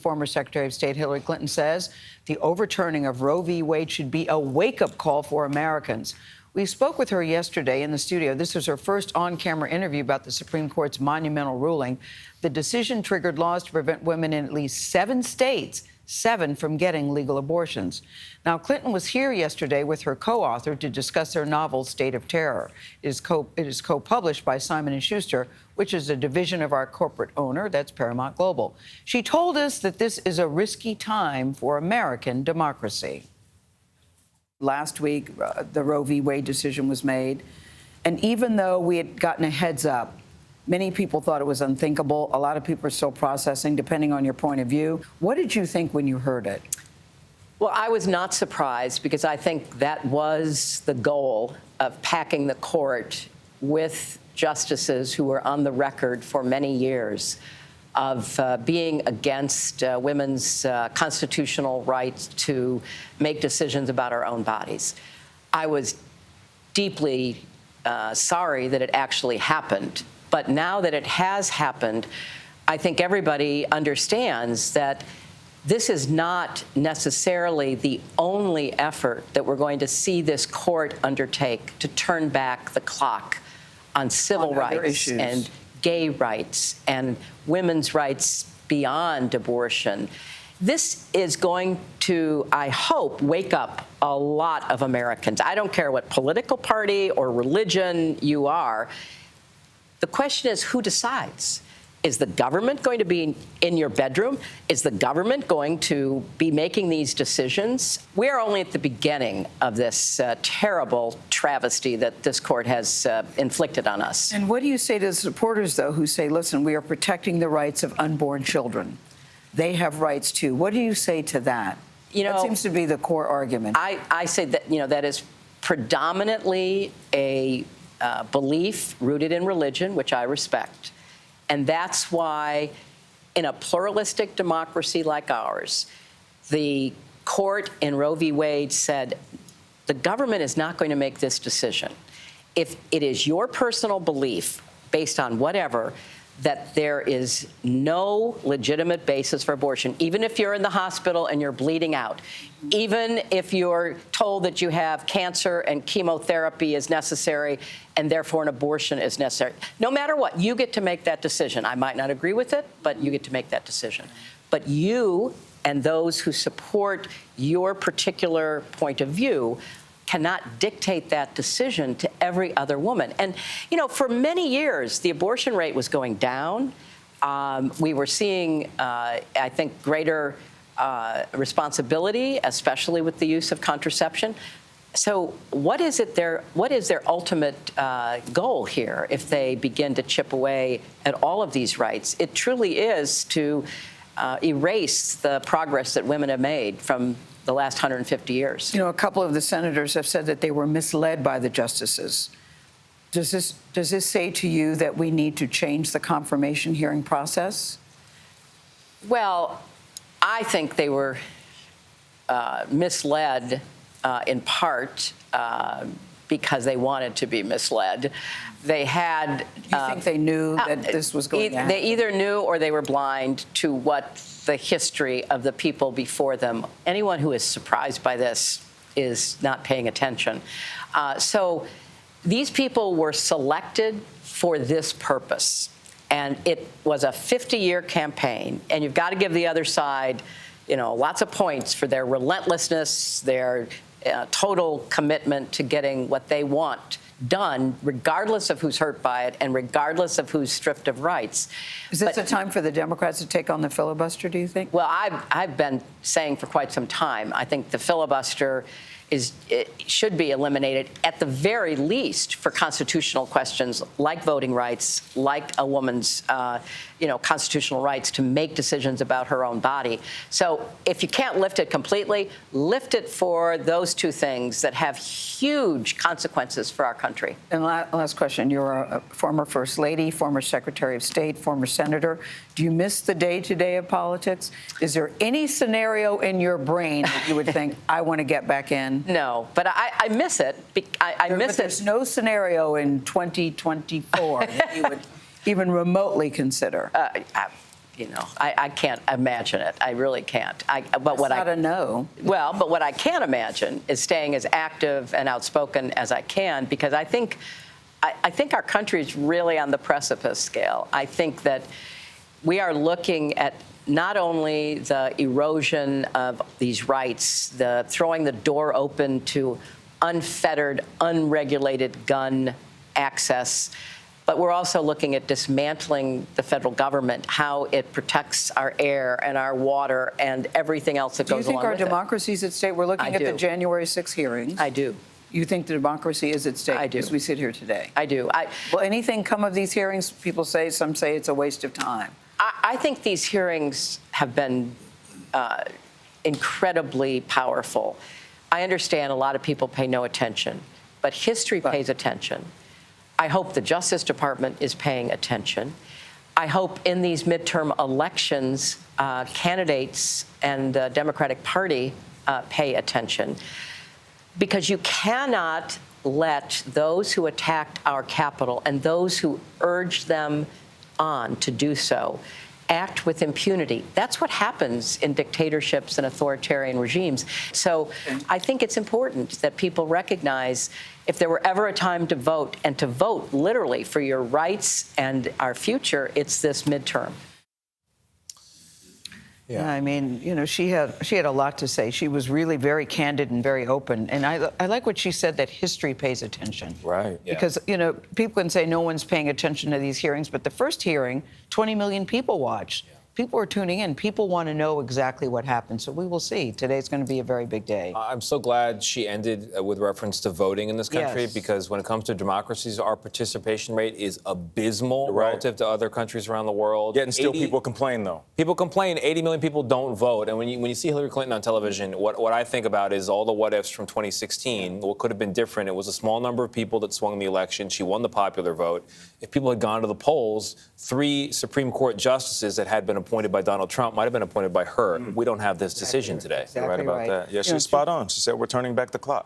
former Secretary of State Hillary Clinton says the overturning of Roe v. Wade should be a wake-up call for Americans. We spoke with her yesterday in the studio. This was her first on-camera interview about the Supreme Court's monumental ruling. The decision triggered laws to prevent women in at least 7 states, 7 from getting legal abortions. Now, Clinton was here yesterday with her co-author to discuss their novel, State of Terror. It is co-published by Simon & Schuster, which is a division of our corporate owner, that's Paramount Global. She told us that this is a risky time for American democracy. Last week, the Roe v. Wade decision was made, and even though we had gotten a heads up, many people thought it was unthinkable. A lot of people are still processing, depending on your point of view. What did you think when you heard it? Well, I was not surprised because I think that was the goal of packing the court with justices who were on the record for many years of being against women's constitutional rights to make decisions about our own bodies. I was deeply sorry that it actually happened. But now that it has happened, I think everybody understands that this is not necessarily the only effort that we're going to see this court undertake to turn back the clock on civil rights and gay rights and women's rights beyond abortion. This is going to, I hope, wake up a lot of Americans. I don't care what political party or religion you are. The question is, who decides? Is the government going to be in your bedroom? Is the government going to be making these decisions? We are only at the beginning of this terrible travesty that this court has inflicted on us. And what do you say to the supporters, though, who say, listen, we are protecting the rights of unborn children? They have rights, too. What do you say to that? You know, that seems to be the core argument. I say that, that is predominantly a belief rooted in religion, which I respect. And that's why, in a pluralistic democracy like ours, the court in Roe v. Wade said, the government is not going to make this decision. If it is your personal belief, based on whatever, that there is no legitimate basis for abortion, even if you're in the hospital and you're bleeding out, even if you're told that you have cancer and chemotherapy is necessary and therefore an abortion is necessary. No matter what, you get to make that decision. I might not agree with it, but you get to make that decision. But you and those who support your particular point of view cannot dictate that decision to every other woman. And, for many years, the abortion rate was going down. We were seeing, I think, greater responsibility, especially with the use of contraception. So what is their ultimate goal here if they begin to chip away at all of these rights? It truly is to erase the progress that women have made from the last 150 years. A couple of the senators have said that they were misled by the justices. Does this say to you that we need to change the confirmation hearing process? Well, I think they were misled in part because they wanted to be misled. They had... You think they knew that this was going to happen? They either knew or they were blind to what the history of the people before them. Anyone who is surprised by this is not paying attention. So these people were selected for this purpose. And it was a 50-year campaign. And you've got to give the other side, lots of points for their relentlessness, their total commitment to getting what they want done, regardless of who's hurt by it and regardless of who's stripped of rights. Is this a time for the Democrats to take on the filibuster, do you think? Well, I've been saying for quite some time, I think the filibuster should be eliminated at the very least for constitutional questions like voting rights, like a woman's, constitutional rights to make decisions about her own body. So if you can't lift it completely, lift it for those two things that have huge consequences for our country. And last question. You're a former First Lady, former Secretary of State, former Senator. Do you miss the day-to-day of politics? Is there any scenario in your brain that you would think, I want to get back in? No, but I miss it. I miss it. There's no scenario in 2024 that you would even remotely consider. I can't imagine it. I really can't. But what not a no. Well, but what I can imagine is staying as active and outspoken as I can, because I think our country is really on the precipice scale. I think that we are looking at not only the erosion of these rights, the throwing the door open to unfettered, unregulated gun access, but we're also looking at dismantling the federal government, how it protects our air and our water and everything else that goes along with it. Do you think our democracy is at stake? We're looking at the January 6th hearings. I do. You think the democracy is at stake? I do. As we sit here today. I do. Will anything come of these hearings? Some say it's a waste of time. I think these hearings have been incredibly powerful. I understand a lot of people pay no attention, but history pays attention. I hope the Justice Department is paying attention. I hope in these midterm elections, candidates and the Democratic Party pay attention, because you cannot let those who attacked our Capitol and those who urged them on to do so act with impunity. That's what happens in dictatorships and authoritarian regimes. So I think it's important that people recognize, if there were ever a time to vote, and to vote literally for your rights and our future, it's this midterm. Yeah, I mean, she had a lot to say. She was really very candid and very open. And I like what she said, that history pays attention. Right. Yeah. Because, people can say no one's paying attention to these hearings, but the first hearing, 20 million people watched. Yeah. People are tuning in. People want to know exactly what happened. So we will see. Today's going to be a very big day. I'm so glad she ended with reference to voting in this country, Yes. because when it comes to democracies, our participation rate is abysmal relative to other countries around the world. Yet and still people complain, though. People complain. 80 million people don't vote. And when you see Hillary Clinton on television, what I think about is all the what-ifs from 2016. What could have been different? It was a small number of people that swung the election. She won the popular vote. If people had gone to the polls, 3 Supreme Court justices that had been appointed by Donald Trump might have been appointed by her. We don't have this decision today. Exactly You're right about that. Yeah, she's spot on. She said we're turning back the clock.